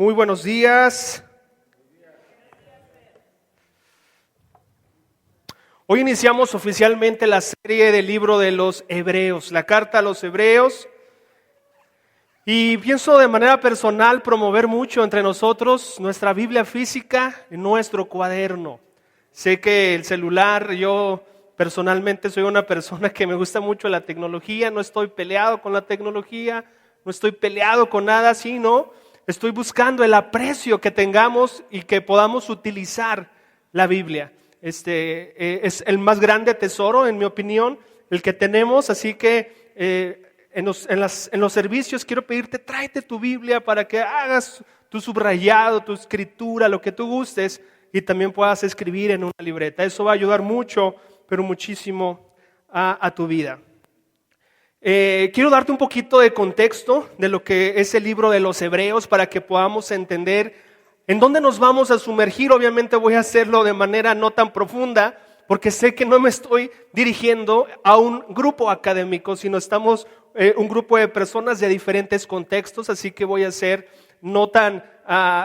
Muy buenos días. Hoy iniciamos oficialmente la serie del libro de los Hebreos, la carta a los Hebreos. Y pienso de manera personal promover mucho entre nosotros nuestra Biblia física en nuestro cuaderno. Sé que el celular, yo personalmente soy una persona que me gusta mucho la tecnología, no estoy peleado con la tecnología, no estoy peleado con nada, sino estoy buscando el aprecio que tengamos y que podamos utilizar la Biblia. Es el más grande tesoro, en mi opinión, el que tenemos, así que en los servicios quiero pedirte, tráete tu Biblia para que hagas tu subrayado, tu escritura, lo que tú gustes, y también puedas escribir en una libreta. Eso va a ayudar mucho, pero muchísimo a tu vida. Quiero darte un poquito de contexto de lo que es el libro de los Hebreos para que podamos entender en dónde nos vamos a sumergir. Obviamente voy a hacerlo de manera no tan profunda, porque sé que no me estoy dirigiendo a un grupo académico, sino estamos un grupo de personas de diferentes contextos, así que voy a hacer no tan...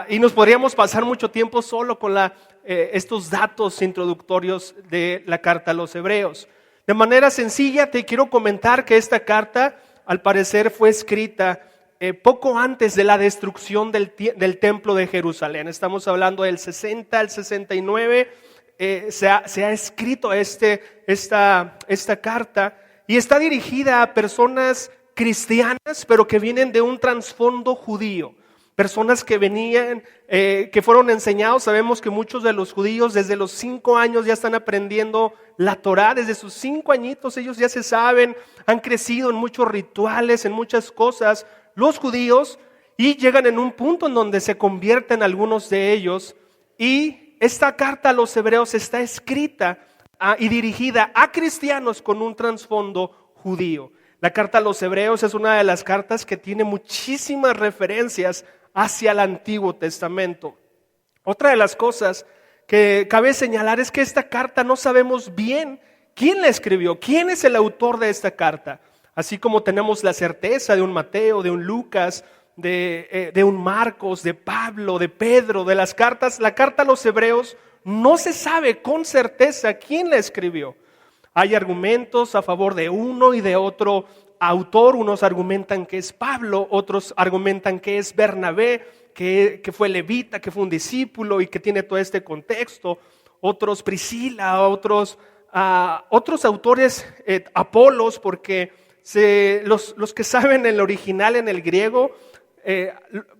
y nos podríamos pasar mucho tiempo solo con estos datos introductorios de la carta a los Hebreos. De manera sencilla te quiero comentar que esta carta al parecer fue escrita poco antes de la destrucción del templo de Jerusalén. Estamos hablando del 60 al 69. Se ha escrito esta carta y está dirigida a personas cristianas, pero que vienen de un trasfondo judío. Personas que venían, que fueron enseñados. Sabemos que muchos de los judíos desde los 5 años ya están aprendiendo la Torá. Desde sus 5 añitos ellos ya se saben, han crecido en muchos rituales, en muchas cosas, los judíos, y llegan en un punto en donde se convierten algunos de ellos. Y esta carta a los Hebreos está escrita y dirigida a cristianos con un trasfondo judío. La carta a los Hebreos es una de las cartas que tiene muchísimas referencias hacia el Antiguo Testamento. Otra de las cosas que cabe señalar es que esta carta no sabemos bien quién la escribió, quién es el autor de esta carta. Así como tenemos la certeza de un Mateo, de un Lucas, de un Marcos, de Pablo, de Pedro, de las cartas, la carta a los Hebreos no se sabe con certeza quién la escribió. Hay argumentos a favor de uno y de otro autor. Unos argumentan que es Pablo, otros argumentan que es Bernabé, que fue levita, que fue un discípulo y que tiene todo este contexto. Otros Priscila, otros autores, Apolos, porque los que saben el original en el griego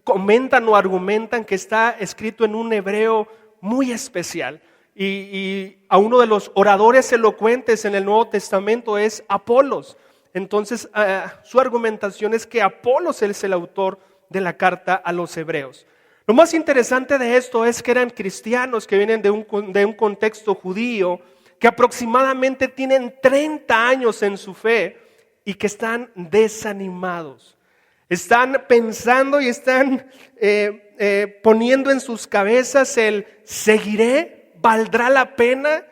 comentan o argumentan que está escrito en un hebreo muy especial. Y a uno de los oradores elocuentes en el Nuevo Testamento es Apolos. Entonces su argumentación es que Apolos es el autor de la carta a los Hebreos. Lo más interesante de esto es que eran cristianos que vienen de un contexto judío, que aproximadamente tienen 30 años en su fe y que están desanimados. Están pensando y están poniendo en sus cabezas el ¿seguiré? ¿Valdrá la pena?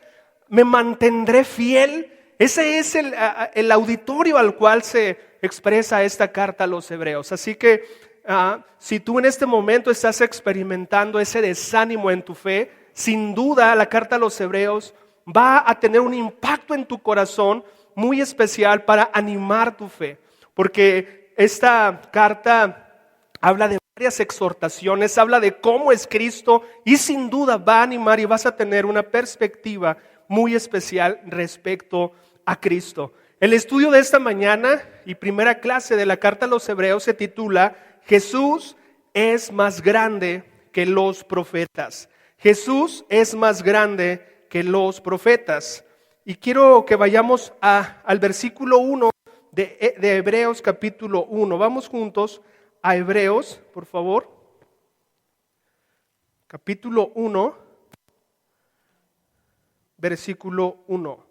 ¿Me mantendré fiel? Ese es el auditorio al cual se expresa esta carta a los Hebreos. Así que si tú en este momento estás experimentando ese desánimo en tu fe, sin duda la carta a los Hebreos va a tener un impacto en tu corazón muy especial para animar tu fe. Porque esta carta habla de varias exhortaciones, habla de cómo es Cristo y sin duda va a animar y vas a tener una perspectiva muy especial respecto a Cristo. El estudio de esta mañana y primera clase de la carta a los Hebreos se titula Jesús es más grande que los profetas. Jesús es más grande que los profetas. Y quiero que vayamos al versículo 1 de Hebreos capítulo 1. Vamos juntos a Hebreos, por favor. Capítulo 1, versículo 1.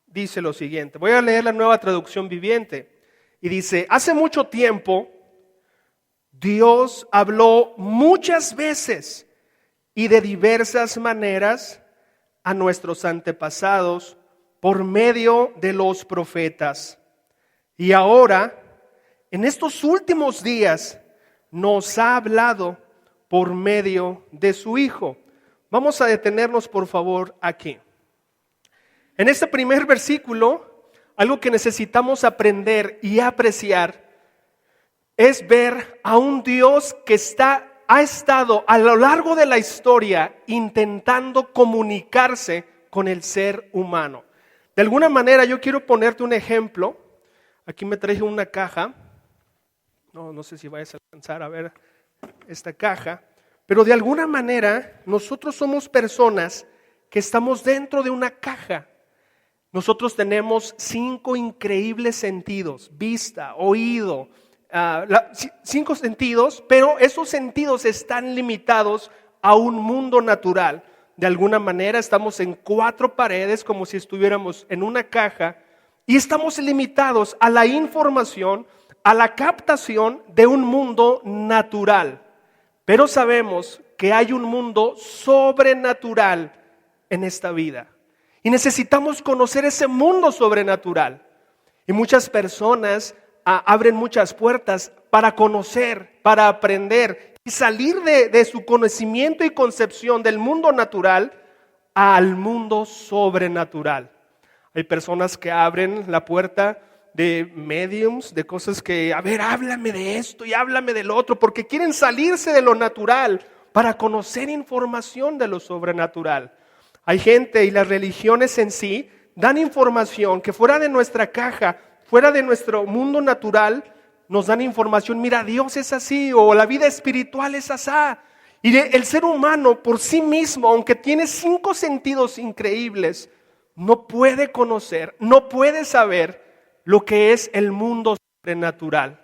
Dice lo siguiente, voy a leer la Nueva Traducción Viviente. Y dice, hace mucho tiempo Dios habló muchas veces y de diversas maneras a nuestros antepasados por medio de los profetas. Y ahora, en estos últimos días, nos ha hablado por medio de su Hijo. Vamos a detenernos, por favor, aquí. En este primer versículo, algo que necesitamos aprender y apreciar es ver a un Dios que ha estado a lo largo de la historia intentando comunicarse con el ser humano. De alguna manera yo quiero ponerte un ejemplo. Aquí me traje una caja. No sé si vayas a alcanzar a ver esta caja. Pero de alguna manera nosotros somos personas que estamos dentro de una caja. Nosotros tenemos 5 increíbles sentidos: vista, oído, 5 sentidos, pero esos sentidos están limitados a un mundo natural. De alguna manera estamos en 4 paredes, como si estuviéramos en una caja, y estamos limitados a la información, a la captación de un mundo natural. Pero sabemos que hay un mundo sobrenatural en esta vida. Y necesitamos conocer ese mundo sobrenatural. Y muchas personas abren muchas puertas para conocer, para aprender y salir de su conocimiento y concepción del mundo natural al mundo sobrenatural. Hay personas que abren la puerta de mediums, de cosas que, a ver, háblame de esto y háblame del otro, porque quieren salirse de lo natural para conocer información de lo sobrenatural. Hay gente, y las religiones en sí dan información que fuera de nuestra caja, fuera de nuestro mundo natural, nos dan información: mira, Dios es así, o la vida espiritual es así. Y el ser humano por sí mismo, aunque tiene 5 sentidos increíbles, no puede conocer, no puede saber lo que es el mundo sobrenatural.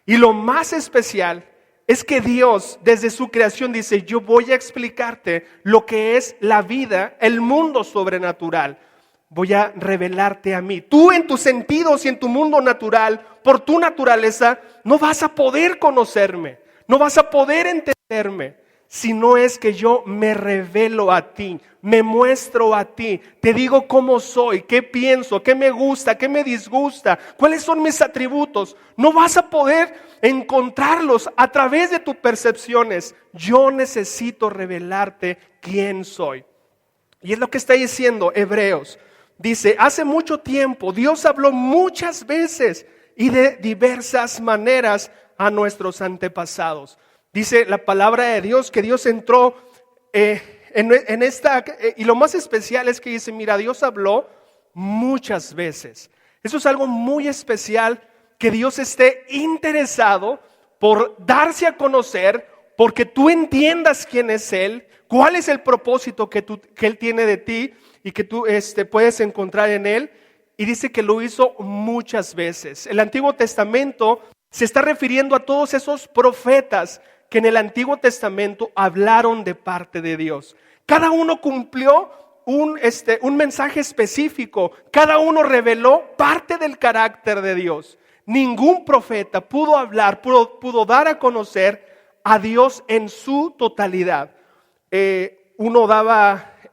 Y lo más especial es que Dios, desde su creación, dice: yo voy a explicarte lo que es la vida, el mundo sobrenatural. Voy a revelarte a mí. Tú, en tus sentidos y en tu mundo natural, por tu naturaleza, no vas a poder conocerme, no vas a poder entenderme, si no es que yo me revelo a ti, me muestro a ti, te digo cómo soy, qué pienso, qué me gusta, qué me disgusta, cuáles son mis atributos. No vas a poder encontrarlos a través de tus percepciones. Yo necesito revelarte quién soy. Y es lo que está diciendo Hebreos. Dice: hace mucho tiempo Dios habló muchas veces y de diversas maneras a nuestros antepasados. Dice la palabra de Dios que Dios entró en esta, y lo más especial es que dice: mira, Dios habló muchas veces. Eso es algo muy especial, que Dios esté interesado por darse a conocer, porque tú entiendas quién es Él, cuál es el propósito que Él tiene de ti y que tú puedes encontrar en Él. Y dice que lo hizo muchas veces. El Antiguo Testamento se está refiriendo a todos esos profetas que en el Antiguo Testamento hablaron de parte de Dios. Cada uno cumplió un mensaje específico. Cada uno reveló parte del carácter de Dios. Ningún profeta pudo hablar, pudo dar a conocer a Dios en su totalidad. Uno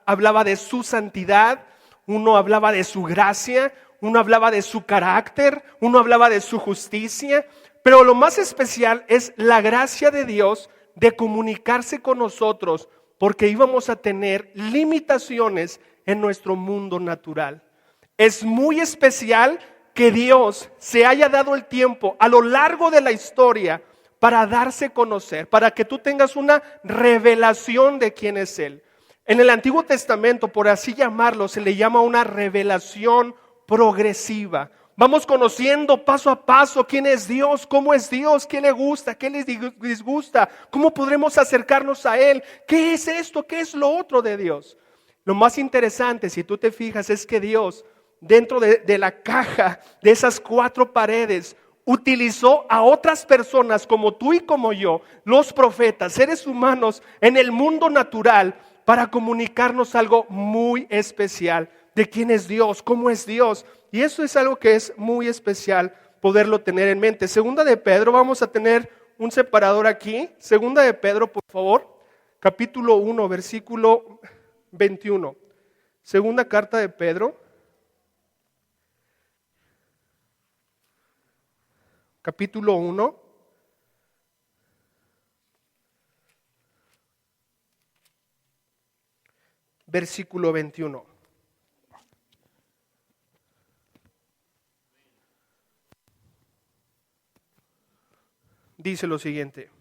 hablaba de su santidad, uno hablaba de su gracia, uno hablaba de su carácter, uno hablaba de su justicia. Pero lo más especial es la gracia de Dios de comunicarse con nosotros, porque íbamos a tener limitaciones en nuestro mundo natural. Es muy especial que Dios se haya dado el tiempo a lo largo de la historia para darse a conocer, para que tú tengas una revelación de quién es Él. En el Antiguo Testamento, por así llamarlo, se le llama una revelación progresiva. Vamos conociendo paso a paso quién es Dios, cómo es Dios, qué le gusta, qué le disgusta, cómo podremos acercarnos a Él, qué es esto, qué es lo otro de Dios. Lo más interesante, si tú te fijas, es que Dios, dentro de la caja, de esas 4 paredes, utilizó a otras personas como tú y como yo, los profetas, seres humanos en el mundo natural, para comunicarnos algo muy especial de quién es Dios, cómo es Dios. Y eso es algo que es muy especial poderlo tener en mente. Segunda de Pedro, vamos a tener un separador aquí. Segunda de Pedro, por favor, capítulo 1, versículo 21. Segunda carta de Pedro, capítulo 1. Versículo 21. Dice lo siguiente.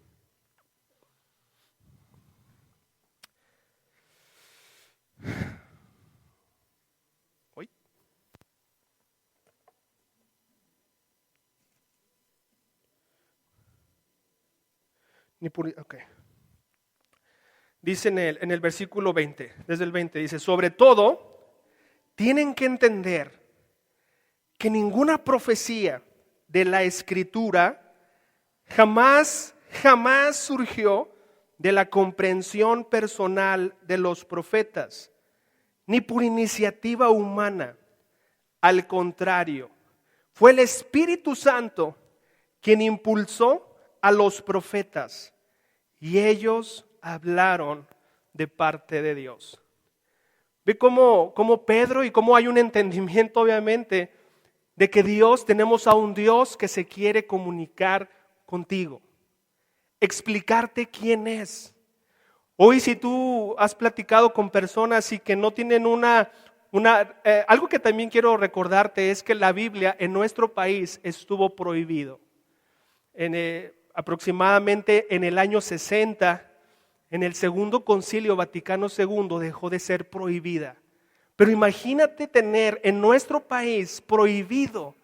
¿Hoy? Okay. Dice en el versículo 20, desde el 20, dice, sobre todo, tienen que entender que ninguna profecía de la Escritura jamás surgió de la comprensión personal de los profetas, ni por iniciativa humana. Al contrario, fue el Espíritu Santo quien impulsó a los profetas y ellos hablaron de parte de Dios. Ve cómo Pedro y cómo hay un entendimiento, obviamente, de que tenemos a un Dios que se quiere comunicar contigo, explicarte quién es. Hoy, si tú has platicado con personas y que no tienen algo que también quiero recordarte es que la Biblia en nuestro país estuvo prohibido. Aproximadamente en el año 60, en el Segundo Concilio Vaticano II dejó de ser prohibida. Pero imagínate tener en nuestro país prohibido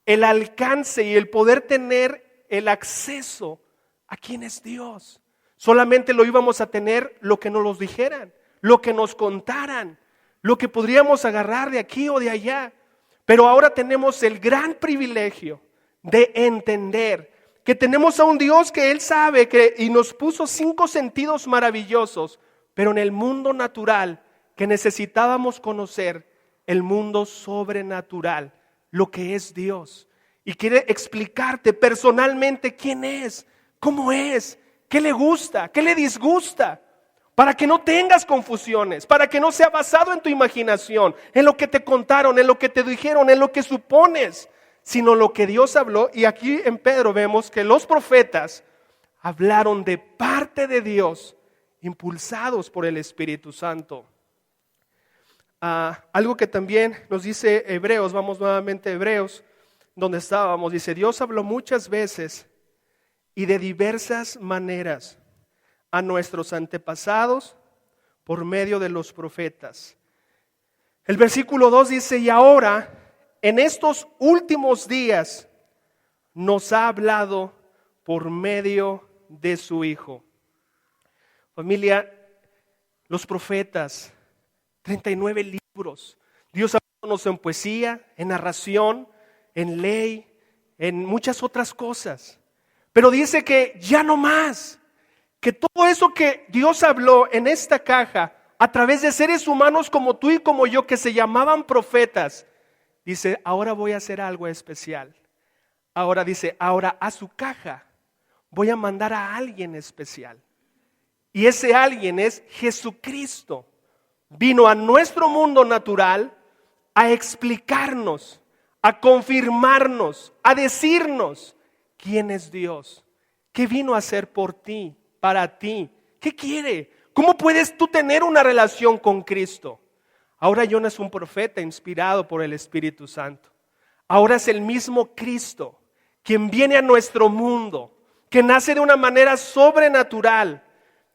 el alcance y el poder tener el acceso a quién es Dios. Solamente lo íbamos a tener lo que nos lo dijeran, lo que nos contaran, lo que podríamos agarrar de aquí o de allá. Pero ahora tenemos el gran privilegio de entender que tenemos a un Dios que Él sabe y nos puso 5 sentidos maravillosos, pero en el mundo natural que necesitábamos conocer, el mundo sobrenatural, lo que es Dios. Y quiere explicarte personalmente quién es, cómo es, qué le gusta, qué le disgusta, para que no tengas confusiones, para que no sea basado en tu imaginación, en lo que te contaron, en lo que te dijeron, en lo que supones, sino lo que Dios habló. Y aquí en Pedro vemos que los profetas hablaron de parte de Dios, impulsados por el Espíritu Santo. Algo que también nos dice Hebreos, vamos nuevamente a Hebreos, donde estábamos, dice, Dios habló muchas veces y de diversas maneras a nuestros antepasados por medio de los profetas. El versículo 2 dice, y ahora, en estos últimos días, nos ha hablado por medio de su Hijo. Familia, los profetas, 39 libros. Dios hablándonos en poesía, en narración, en ley, en muchas otras cosas. Pero dice que ya no más, que todo eso que Dios habló en esta caja, a través de seres humanos como tú y como yo, que se llamaban profetas, dice, ahora voy a hacer algo especial. Ahora dice, ahora a su caja voy a mandar a alguien especial. Y ese alguien es Jesucristo. Vino a nuestro mundo natural a explicarnos, a confirmarnos, a decirnos quién es Dios, qué vino a hacer por ti, para ti, qué quiere, cómo puedes tú tener una relación con Cristo. Ahora ya no es un profeta inspirado por el Espíritu Santo. Ahora es el mismo Cristo quien viene a nuestro mundo, que nace de una manera sobrenatural.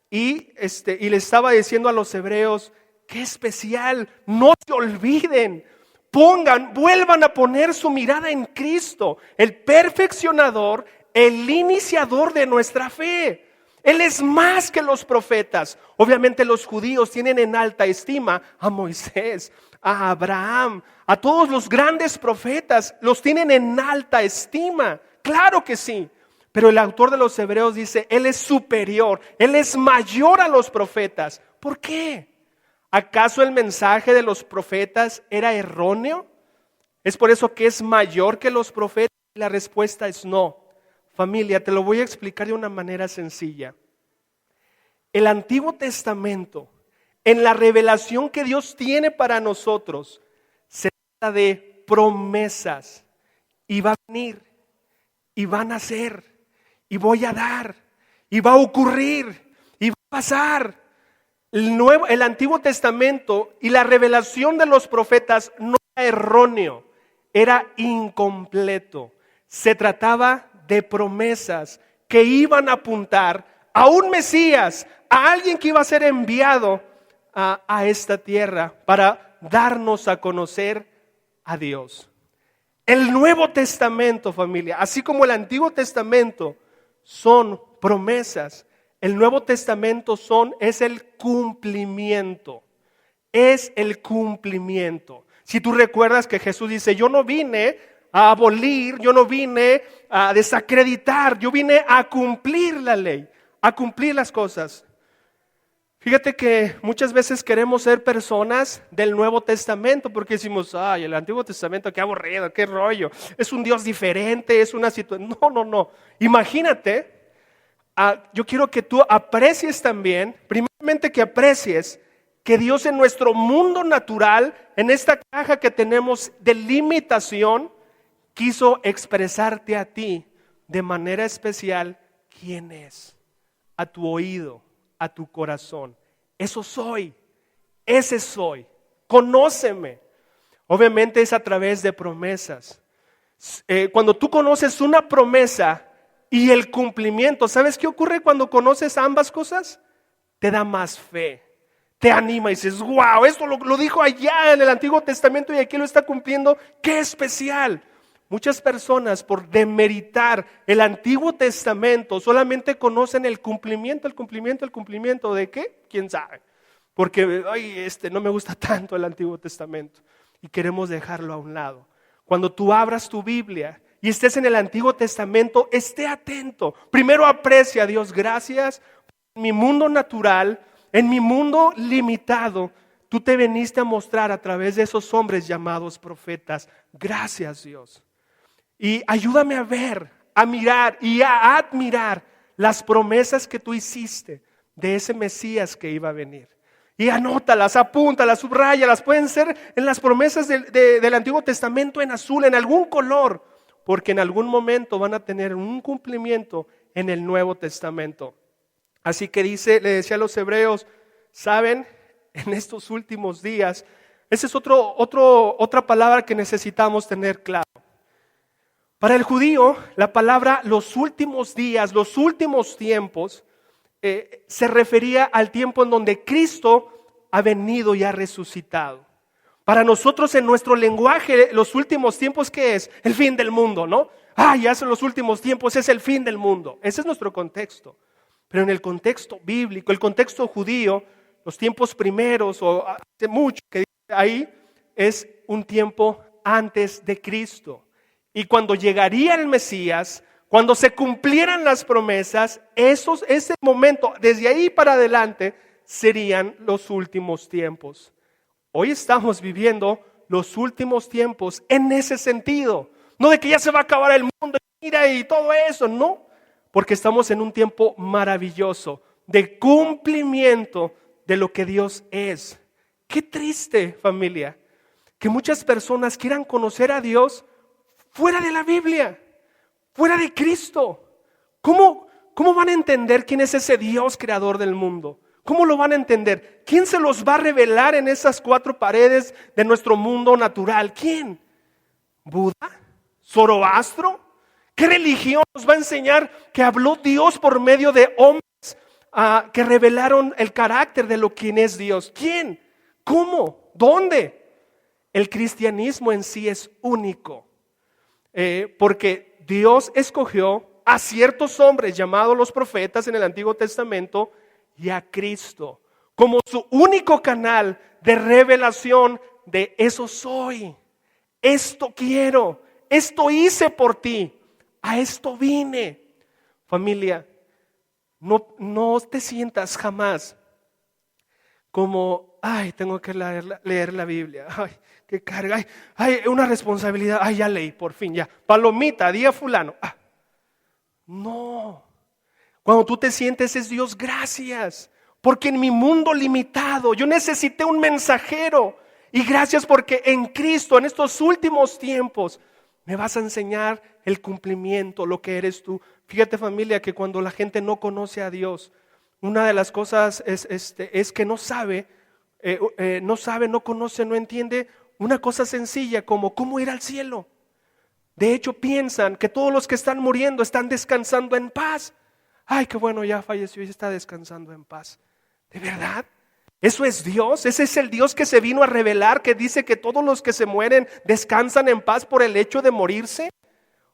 Y le estaba diciendo a los hebreos, qué especial, no se olviden, vuelvan a poner su mirada en Cristo, el perfeccionador, el iniciador de nuestra fe. Él es más que los profetas. Obviamente los judíos tienen en alta estima a Moisés, a Abraham, a todos los grandes profetas, los tienen en alta estima. Claro que sí. Pero el autor de los Hebreos dice, Él es superior, Él es mayor a los profetas. ¿Por qué? ¿Acaso el mensaje de los profetas era erróneo? ¿Es por eso que es mayor que los profetas? La respuesta es no. Familia, te lo voy a explicar de una manera sencilla. El Antiguo Testamento, en la revelación que Dios tiene para nosotros, se trata de promesas y va a venir. y van a ser, y voy a dar, y va a ocurrir, y va a pasar. El Antiguo Testamento y la revelación de los profetas no era erróneo, era incompleto. Se trataba de promesas que iban a apuntar a un Mesías, a alguien que iba a ser enviado a esta tierra para darnos a conocer a Dios. El Nuevo Testamento, familia, así como el Antiguo Testamento, son promesas. El Nuevo Testamento es el cumplimiento. Es el cumplimiento. Si tú recuerdas que Jesús dice, yo no vine a abolir, yo no vine a desacreditar, yo vine a cumplir la ley, a cumplir las cosas. Fíjate que muchas veces queremos ser personas del Nuevo Testamento porque decimos, ay, el Antiguo Testamento, qué aburrido, qué rollo, es un Dios diferente, es una situación. No. Imagínate, yo quiero que tú aprecies también, primeramente que aprecies que Dios en nuestro mundo natural, en esta caja que tenemos de limitación, quiso expresarte a ti de manera especial quién es, a tu oído, a tu corazón. Eso soy, ese soy, conóceme. Obviamente es a través de promesas. Cuando tú conoces una promesa y el cumplimiento, ¿sabes qué ocurre cuando conoces ambas cosas? Te da más fe, te anima y dices, wow, esto lo dijo allá en el Antiguo Testamento y aquí lo está cumpliendo, qué especial. Muchas personas por demeritar el Antiguo Testamento solamente conocen el cumplimiento ¿de qué? ¿Quién sabe? Porque no me gusta tanto el Antiguo Testamento y queremos dejarlo a un lado. Cuando tú abras tu Biblia y estés en el Antiguo Testamento, esté atento. Primero aprecia a Dios, gracias. En mi mundo natural, en mi mundo limitado, tú te viniste a mostrar a través de esos hombres llamados profetas. Gracias, Dios. Y ayúdame a ver, a mirar y a admirar las promesas que tú hiciste de ese Mesías que iba a venir. Y anótalas, apúntalas, subráyalas. Pueden ser en las promesas del Antiguo Testamento en azul, en algún color, porque en algún momento van a tener un cumplimiento en el Nuevo Testamento. Así que le decía a los hebreos, saben, en estos últimos días, esa es otra palabra que necesitamos tener claro. Para el judío, la palabra los últimos días, los últimos tiempos, se refería al tiempo en donde Cristo ha venido y ha resucitado. Para nosotros en nuestro lenguaje, los últimos tiempos, ¿qué es? El fin del mundo, ¿no? Ya son los últimos tiempos, es el fin del mundo. Ese es nuestro contexto. Pero en el contexto bíblico, el contexto judío, los tiempos primeros, o hace mucho que ahí, es un tiempo antes de Cristo. Y cuando llegaría el Mesías, cuando se cumplieran las promesas, ese momento, desde ahí para adelante, serían los últimos tiempos. Hoy estamos viviendo los últimos tiempos en ese sentido. No de que ya se va a acabar el mundo, mira, y todo eso, no. Porque estamos en un tiempo maravilloso de cumplimiento de lo que Dios es. Qué triste, familia, que muchas personas quieran conocer a Dios fuera de la Biblia, fuera de Cristo. ¿Cómo van a entender quién es ese Dios creador del mundo? ¿Cómo lo van a entender? ¿Quién se los va a revelar en esas cuatro paredes de nuestro mundo natural? ¿Quién? ¿Buda? ¿Zoroastro? ¿Qué religión nos va a enseñar que habló Dios por medio de hombres que revelaron el carácter de quién es Dios? ¿Quién? ¿Cómo? ¿Dónde? El cristianismo en sí es único. Porque Dios escogió a ciertos hombres llamados los profetas en el Antiguo Testamento y a Cristo como su único canal de revelación de eso soy, esto quiero, esto hice por ti, a esto vine. Familia, no te sientas jamás como, tengo que leer la Biblia, qué carga, una responsabilidad, ya leí, por fin, ya, palomita, día fulano. No, cuando tú te sientes es Dios, gracias, porque en mi mundo limitado yo necesité un mensajero, y gracias porque en Cristo, en estos últimos tiempos, Me vas a enseñar el cumplimiento, lo que eres tú. Fíjate, familia, que cuando la gente no conoce a Dios, una de las cosas es que no sabe, no conoce, no entiende una cosa sencilla como cómo ir al cielo. De hecho, piensan que todos los que están muriendo están descansando en paz. Ay, qué bueno, ya falleció y está descansando en paz. ¿De verdad? ¿Eso es Dios? ¿Ese es el Dios que se vino a revelar, que dice que todos los que se mueren descansan en paz por el hecho de morirse?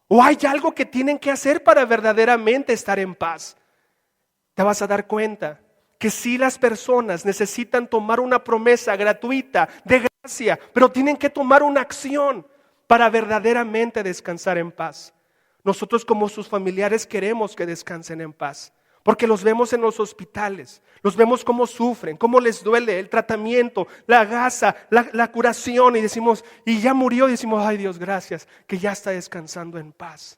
¿O hay algo que tienen que hacer para verdaderamente estar en paz? Te vas a dar cuenta que sí, las personas necesitan tomar una promesa gratuita de gracia, pero tienen que tomar una acción para verdaderamente descansar en paz. Nosotros como sus familiares queremos que descansen en paz, porque los vemos en los hospitales, los vemos cómo sufren, cómo les duele el tratamiento, la gasa, la curación, y decimos, y ya murió, y decimos, ay Dios, gracias, que ya está descansando en paz.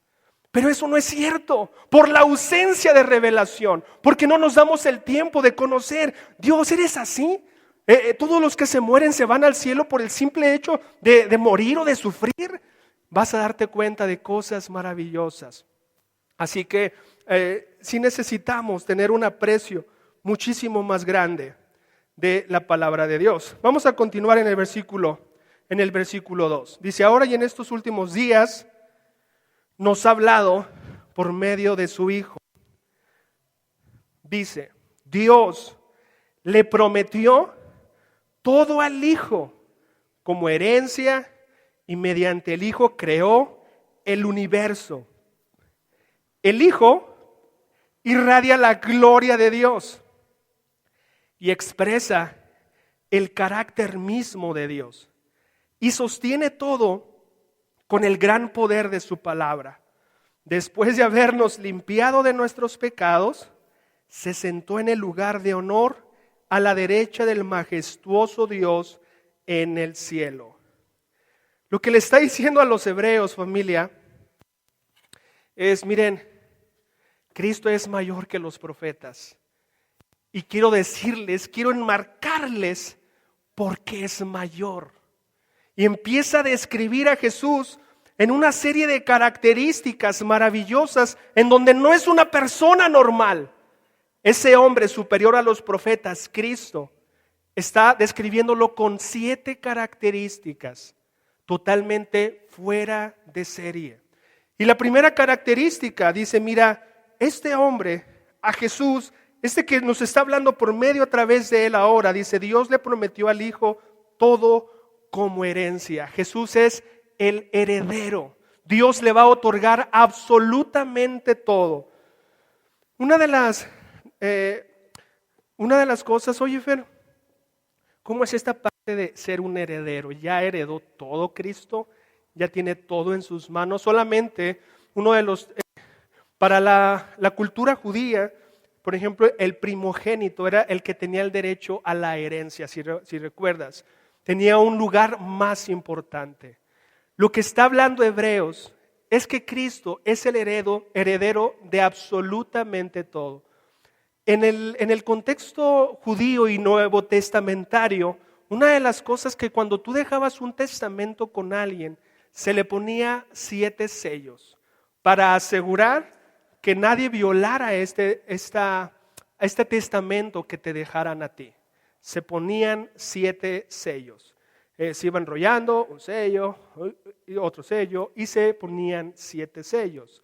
Pero eso no es cierto, por la ausencia de revelación, porque no nos damos el tiempo de conocer. Dios, ¿eres así? Todos los que se mueren se van al cielo por el simple hecho de morir o de sufrir. Vas a darte cuenta de cosas maravillosas. Así que sí necesitamos tener un aprecio muchísimo más grande de la palabra de Dios. Vamos a continuar en el versículo 2. Dice, ahora y en estos últimos días nos ha hablado por medio de su Hijo. Dice, Dios le prometió todo al Hijo como herencia y mediante el Hijo creó el universo. El Hijo irradia la gloria de Dios y expresa el carácter mismo de Dios y sostiene todo con el gran poder de su palabra. Después de habernos limpiado de nuestros pecados, se sentó en el lugar de honor a la derecha del majestuoso Dios en el cielo. Lo que le está diciendo a los hebreos, familia, es, miren, Cristo es mayor que los profetas. Y quiero decirles, quiero enmarcarles por qué es mayor. Y empieza a describir a Jesús en una serie de características maravillosas en donde no es una persona normal. Ese hombre superior a los profetas, Cristo, está describiéndolo con 7 características totalmente fuera de serie. Y la primera característica dice, mira, este hombre, a Jesús, que nos está hablando por medio a través de él ahora, dice, Dios le prometió al Hijo todo como herencia. Jesús es el heredero. Dios le va a otorgar absolutamente todo. Una de las cosas, oye Fer, ¿cómo es esta parte de ser un heredero? ¿Ya heredó todo Cristo? ¿Ya tiene todo en sus manos? Solamente uno de los, para la cultura judía, por ejemplo, el primogénito era el que tenía el derecho a la herencia, si recuerdas. Tenía un lugar más importante. Lo que está hablando Hebreos es que Cristo es el heredero de absolutamente todo. En el contexto judío y nuevo testamentario, una de las cosas que cuando tú dejabas un testamento con alguien, se le ponía 7 sellos para asegurar que nadie violara este testamento que te dejaran a ti. Se ponían 7 sellos. Se iba enrollando un sello y otro sello y se ponían 7 sellos.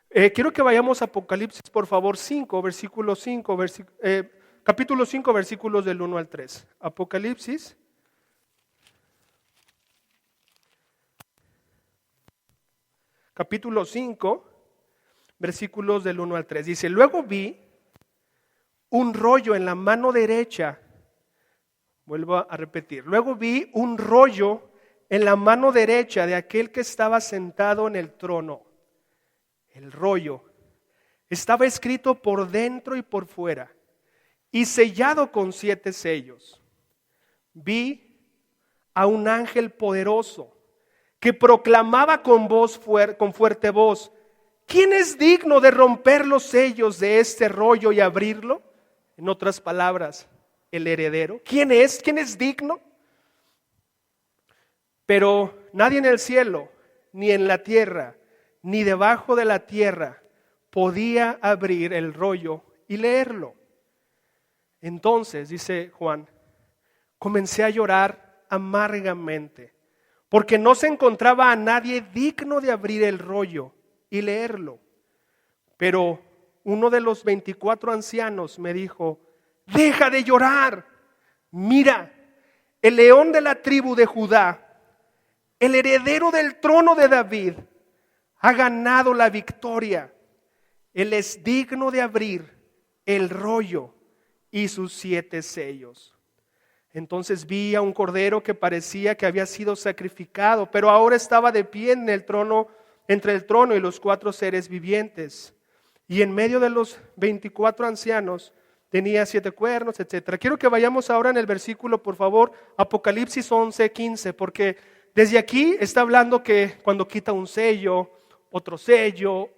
Quiero que vayamos a Apocalipsis, por favor, capítulo 5, versículos del 1 al 3. Apocalipsis. Capítulo 5, versículos del 1 al 3. Dice, luego vi un rollo en la mano derecha. Vuelvo a repetir. Luego vi un rollo en la mano derecha de aquel que estaba sentado en el trono. El rollo estaba escrito por dentro y por fuera y sellado con 7 sellos. Vi a un ángel poderoso que proclamaba con fuerte voz, ¿quién es digno de romper los sellos de este rollo y abrirlo? En otras palabras, el heredero. ¿Quién es digno? Pero nadie en el cielo, ni en la tierra, ni debajo de la tierra, podía abrir el rollo y leerlo. Entonces, dice Juan, comencé a llorar amargamente, porque no se encontraba a nadie digno de abrir el rollo y leerlo. Pero uno de los 24 ancianos me dijo: deja de llorar, mira, el león de la tribu de Judá, el heredero del trono de David, ha ganado la victoria. Él es digno de abrir el rollo y sus 7 sellos. Entonces vi a un cordero que parecía que había sido sacrificado, pero ahora estaba de pie en el trono, entre el trono y los 4 seres vivientes. Y en medio de los 24 ancianos tenía 7 cuernos, etc. Quiero que vayamos ahora en el versículo, por favor, Apocalipsis 11:15, porque desde aquí está hablando que cuando quita un sello, otro sello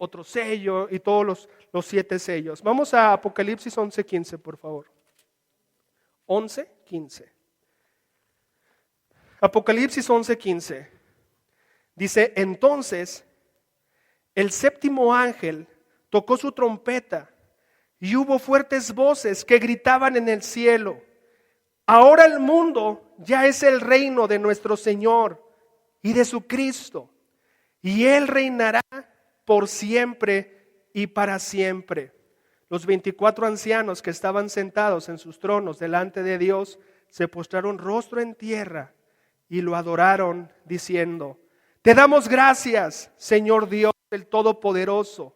y todos los 7 sellos. Vamos a Apocalipsis 11:15, por favor. 11:15. Apocalipsis 11:15. Dice: entonces el séptimo ángel tocó su trompeta y hubo fuertes voces que gritaban en el cielo: ahora el mundo ya es el reino de nuestro Señor y de su Cristo, y Él reinará por siempre y para siempre. Los 24 ancianos que estaban sentados en sus tronos delante de Dios se postraron rostro en tierra y lo adoraron diciendo: te damos gracias, Señor Dios, el Todopoderoso,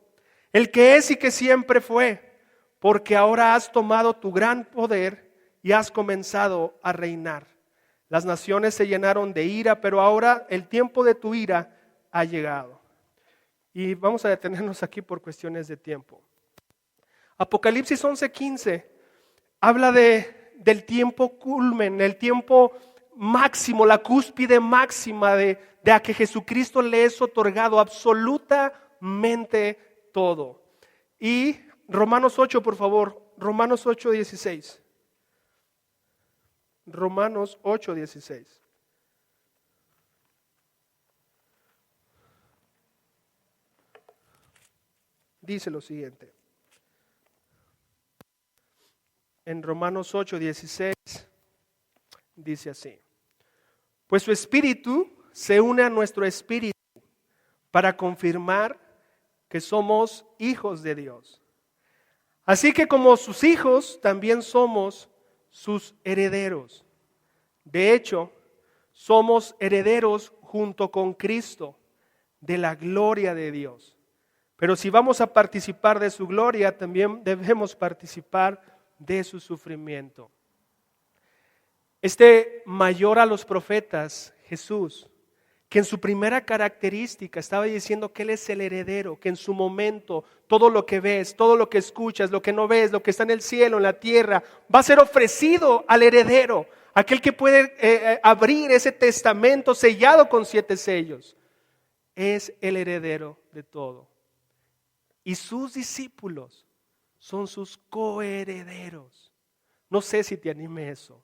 el que es y que siempre fue, porque ahora has tomado tu gran poder y has comenzado a reinar. Las naciones se llenaron de ira, pero ahora el tiempo de tu ira ha llegado. Y vamos a detenernos aquí por cuestiones de tiempo. Apocalipsis 11:15 habla del tiempo culmen, el tiempo máximo, la cúspide máxima de a que Jesucristo le es otorgado absolutamente todo. Y Romanos 8, por favor, Romanos 8:16. Romanos 8:16. Dice lo siguiente. En Romanos 8:16 dice así: pues su espíritu se une a nuestro espíritu para confirmar que somos hijos de Dios. Así que como sus hijos, también somos sus herederos. De hecho, somos herederos junto con Cristo de la gloria de Dios. Pero si vamos a participar de su gloria, también debemos participar de su sufrimiento. Este mayor a los profetas, Jesús, que en su primera característica estaba diciendo que Él es el heredero, que en su momento todo lo que ves, todo lo que escuchas, lo que no ves, lo que está en el cielo, en la tierra, va a ser ofrecido al heredero, aquel que puede abrir ese testamento sellado con 7 sellos. Es el heredero de todo. Y sus discípulos son sus coherederos. No sé si te anime eso.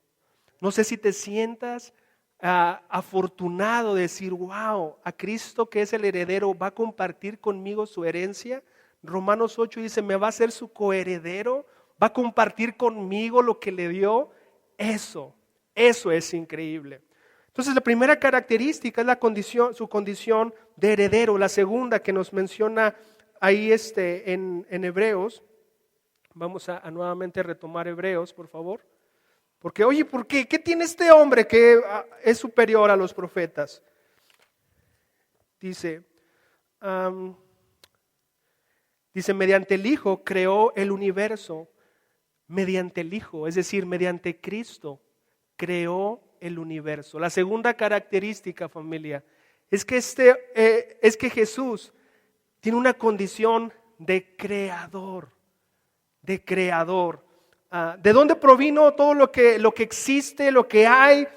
No sé si te sientas afortunado de decir: wow, a Cristo, que es el heredero, va a compartir conmigo su herencia. Romanos 8 dice: me va a ser su coheredero, va a compartir conmigo lo que le dio. Eso es increíble. Entonces, la primera característica es su condición de heredero. La segunda que nos menciona ahí en Hebreos, vamos a nuevamente retomar Hebreos, por favor. Porque, oye, ¿por qué? ¿Qué tiene este hombre que es superior a los profetas? Dice, mediante el Hijo creó el universo. Mediante el Hijo, es decir, mediante Cristo, creó el universo. La segunda característica, familia, es que Jesús tiene una condición de creador. De creador. ¿De dónde provino todo lo que existe, lo que hay?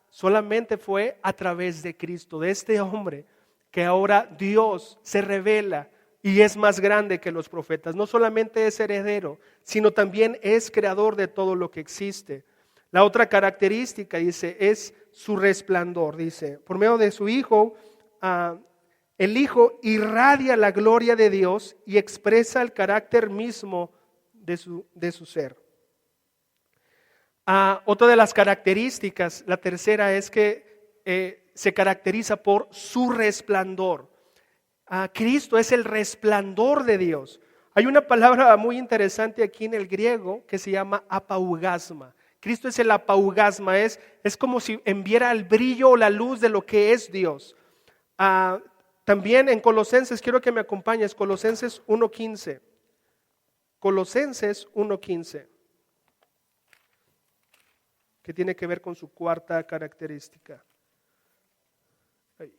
Solamente fue a través de Cristo, de este hombre que ahora Dios se revela y es más grande que los profetas. No solamente es heredero, sino también es creador de todo lo que existe. La otra característica, dice, es su resplandor. Dice, por medio de su Hijo el Hijo irradia la gloria de Dios y expresa el carácter mismo de su ser. Otra de las características, la tercera, es que se caracteriza por su resplandor. Cristo es el resplandor de Dios. Hay una palabra muy interesante aquí en el griego que se llama apaugasma. Cristo es el apaugasma, es como si enviara el brillo o la luz de lo que es Dios. También en Colosenses, quiero que me acompañes, Colosenses 1:15. Colosenses 1:15, que tiene que ver con su cuarta característica. Ahí.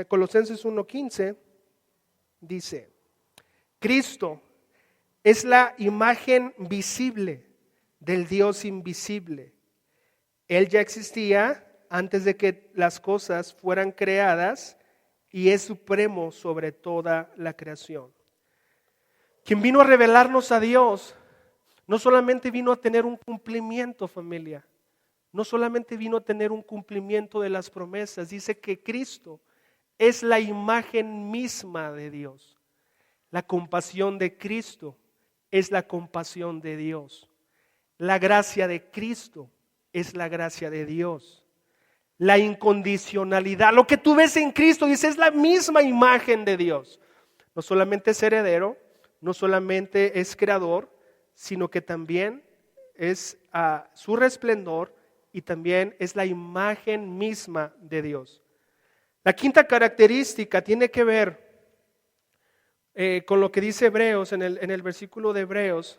Colosenses 1:15 dice: Cristo es la imagen visible del Dios invisible. Él ya existía antes de que las cosas fueran creadas y es supremo sobre toda la creación. Quien vino a revelarnos a Dios no solamente vino a tener un cumplimiento, familia, no solamente vino a tener un cumplimiento de las promesas. Dice que Cristo es la imagen misma de Dios. La compasión de Cristo es la compasión de Dios. La gracia de Cristo es la gracia de Dios. La incondicionalidad, lo que tú ves en Cristo, dice, es la misma imagen de Dios. No solamente es heredero, no solamente es creador, sino que también es su resplandor y también es la imagen misma de Dios. La quinta característica tiene que ver con lo que dice Hebreos en el versículo de Hebreos,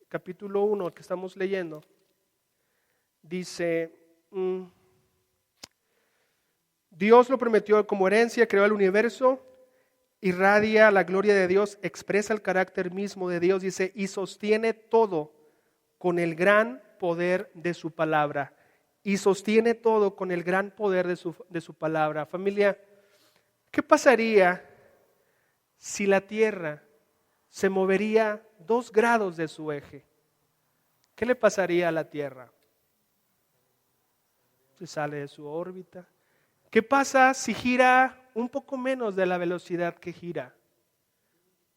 capítulo 1 que estamos leyendo. Dice, Dios lo prometió como herencia, creó el universo, irradia la gloria de Dios, expresa el carácter mismo de Dios, dice, y sostiene todo con el gran poder de su palabra. Y sostiene todo con el gran poder de su palabra. Familia, ¿qué pasaría si la Tierra se movería 2 grados de su eje? ¿Qué le pasaría a la Tierra? Se sale de su órbita. ¿Qué pasa si gira un poco menos de la velocidad que gira?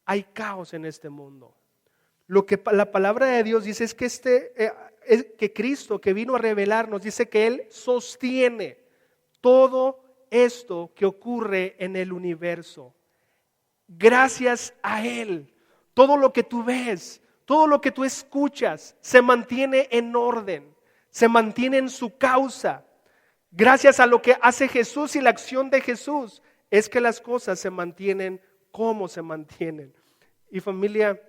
Hay caos en este mundo. Lo que la palabra de Dios dice es que Cristo, que vino a revelarnos, dice que Él sostiene todo esto que ocurre en el universo. Gracias a Él, todo lo que tú ves, todo lo que tú escuchas, se mantiene en orden, se mantiene en su causa. Gracias a lo que hace Jesús y la acción de Jesús, es que las cosas se mantienen como se mantienen. Y familia,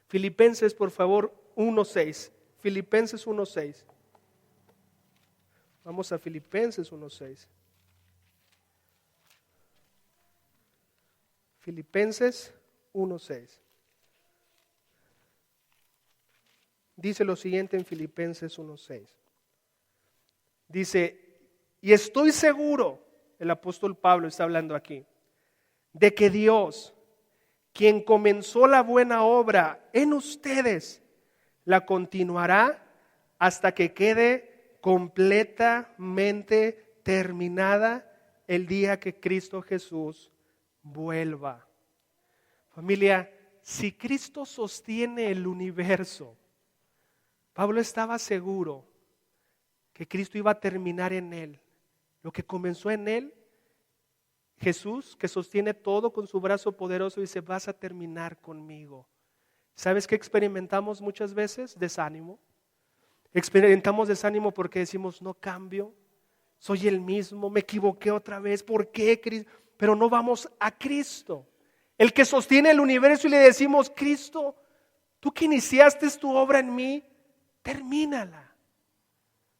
Filipenses, por favor, 1:6. Filipenses 1:6. Vamos a Filipenses 1:6. Filipenses 1:6. Dice lo siguiente en Filipenses 1:6. Dice, y estoy seguro, el apóstol Pablo está hablando aquí, de que Dios, quien comenzó la buena obra en ustedes, la continuará hasta que quede completamente terminada el día que Cristo Jesús vuelva. Familia, si Cristo sostiene el universo, Pablo estaba seguro que Cristo iba a terminar en él. Lo que comenzó en él, Jesús, que sostiene todo con su brazo poderoso, dice, vas a terminar conmigo. ¿Sabes qué experimentamos muchas veces? Desánimo. Experimentamos desánimo porque decimos, no cambio, soy el mismo, me equivoqué otra vez, ¿por qué, Cristo? Pero no vamos a Cristo, el que sostiene el universo, y le decimos, Cristo, tú que iniciaste tu obra en mí, termínala.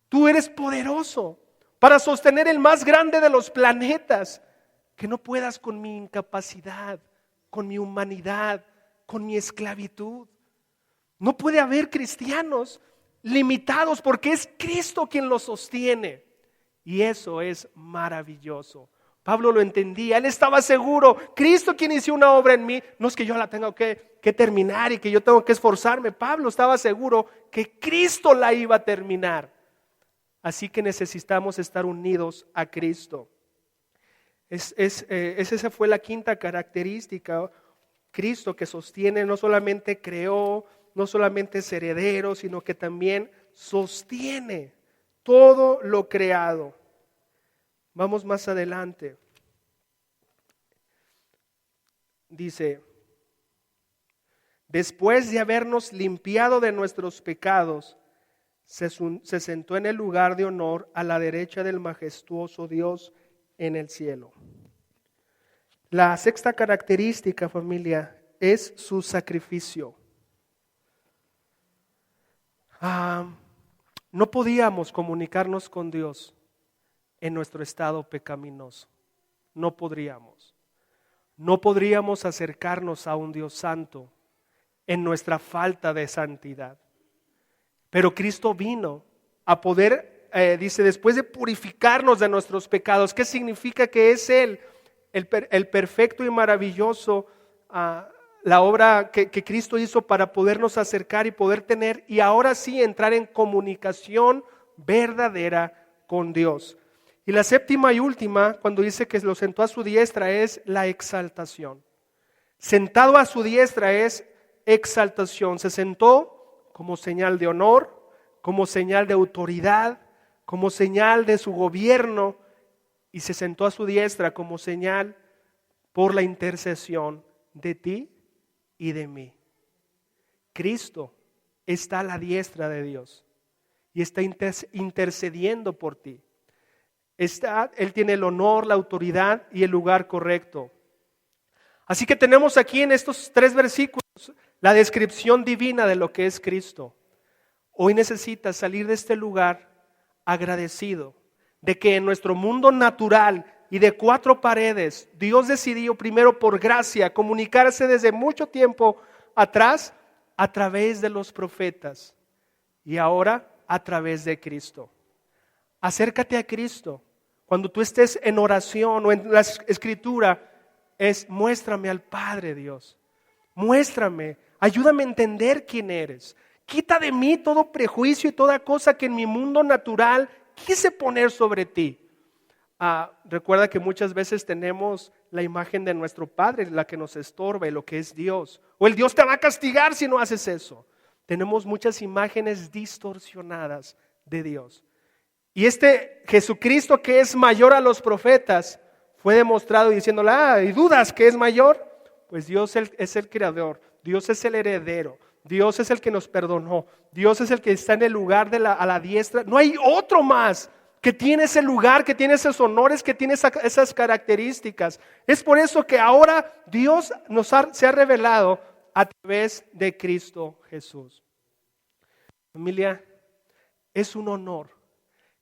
Tú eres poderoso para sostener el más grande de los planetas. Que no puedas con mi incapacidad, con mi humanidad, con mi esclavitud. No puede haber cristianos limitados porque es Cristo quien los sostiene. Y eso es maravilloso. Pablo lo entendía, él estaba seguro, Cristo quien inició una obra en mí, no es que yo la tenga que terminar y que yo tengo que esforzarme. Pablo estaba seguro que Cristo la iba a terminar. Así que necesitamos estar unidos a Cristo. Esa fue la quinta característica. Cristo, que sostiene, no solamente creó, no solamente es heredero, sino que también sostiene todo lo creado. Vamos más adelante. Dice: después de habernos limpiado de nuestros pecados, se sentó en el lugar de honor a la derecha del majestuoso Dios en el cielo. La sexta característica, familia, es su sacrificio. No podíamos comunicarnos con Dios en nuestro estado pecaminoso. No podríamos. No podríamos acercarnos a un Dios santo en nuestra falta de santidad. Pero Cristo vino a poder, dice, después de purificarnos de nuestros pecados. ¿Qué significa? Que es Él el perfecto y maravilloso, la obra que Cristo hizo para podernos acercar y poder tener, y ahora sí entrar en comunicación verdadera con Dios. Y la séptima y última, cuando dice que lo sentó a su diestra, es la exaltación. Sentado a su diestra es exaltación. Se sentó como señal de honor, como señal de autoridad, como señal de su gobierno, y se sentó a su diestra como señal por la intercesión de ti y de mí. Cristo está a la diestra de Dios y está intercediendo por ti. Él tiene el honor, la autoridad y el lugar correcto. Así que tenemos aquí en estos 3 versículos la descripción divina de lo que es Cristo. Hoy necesitas salir de este lugar agradecido de que en nuestro mundo natural y de 4 paredes, Dios decidió primero por gracia comunicarse desde mucho tiempo atrás a través de los profetas y ahora a través de Cristo. Acércate a Cristo. Cuando tú estés en oración o en la escritura, muéstrame al Padre Dios. Muéstrame, ayúdame a entender quién eres. Quita de mí todo prejuicio y toda cosa que en mi mundo natural quise poner sobre ti. Recuerda que muchas veces tenemos la imagen de nuestro Padre, la que nos estorba y lo que es Dios. O el Dios te va a castigar si no haces eso. Tenemos muchas imágenes distorsionadas de Dios. Y este Jesucristo, que es mayor a los profetas, fue demostrado diciéndole: ¿y dudas que es mayor? Pues Dios es el creador, Dios es el heredero, Dios es el que nos perdonó, Dios es el que está en el lugar a la diestra. No hay otro más que tiene ese lugar, que tiene esos honores, que tiene esas características. Es por eso que ahora Dios se ha revelado a través de Cristo Jesús. Familia, es un honor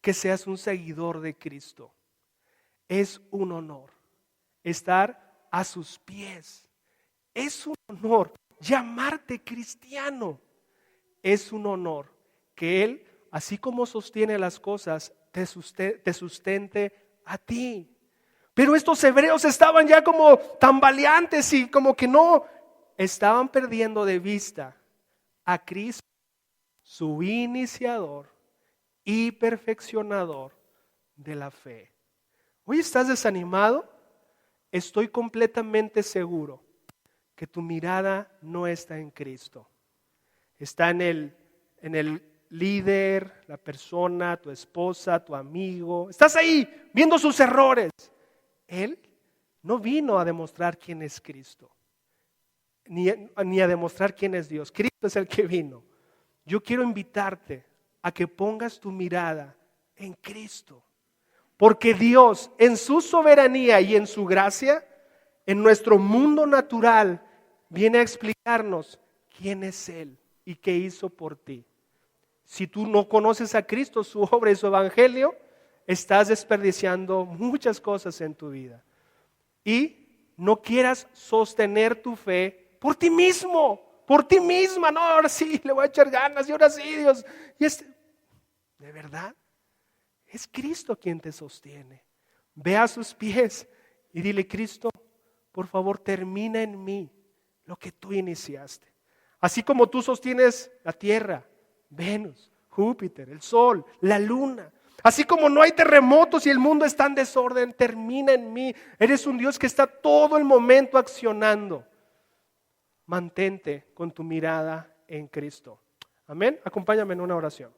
que seas un seguidor de Cristo. Es un honor estar a sus pies. Es un honor llamarte cristiano. Es un honor que Él, así como sostiene las cosas, te sustente a ti. Pero estos hebreos estaban ya como tambaleantes y como que no, estaban perdiendo de vista a Cristo, su iniciador y perfeccionador de la fe. Hoy estás desanimado. Estoy completamente seguro que tu mirada no está en Cristo. Está en el líder, la persona, tu esposa, tu amigo. Estás ahí viendo sus errores. Él no vino a demostrar quién es Cristo, ni a demostrar quién es Dios. Cristo es el que vino. Yo quiero invitarte a que pongas tu mirada en Cristo. Porque Dios, en su soberanía y en su gracia, en nuestro mundo natural, viene a explicarnos quién es Él y qué hizo por ti. Si tú no conoces a Cristo, su obra y su evangelio, estás desperdiciando muchas cosas en tu vida. Y no quieras sostener tu fe por ti mismo, por ti misma. No, ahora sí, le voy a echar ganas y ahora sí, Dios. ¿De verdad? Es Cristo quien te sostiene. Ve a sus pies y dile: Cristo, por favor, termina en mí lo que tú iniciaste. Así como tú sostienes la tierra, Venus, Júpiter, el sol, la luna. Así como no hay terremotos y el mundo está en desorden, termina en mí. Eres un Dios que está todo el momento accionando. Mantente con tu mirada en Cristo. Amén. Acompáñame en una oración.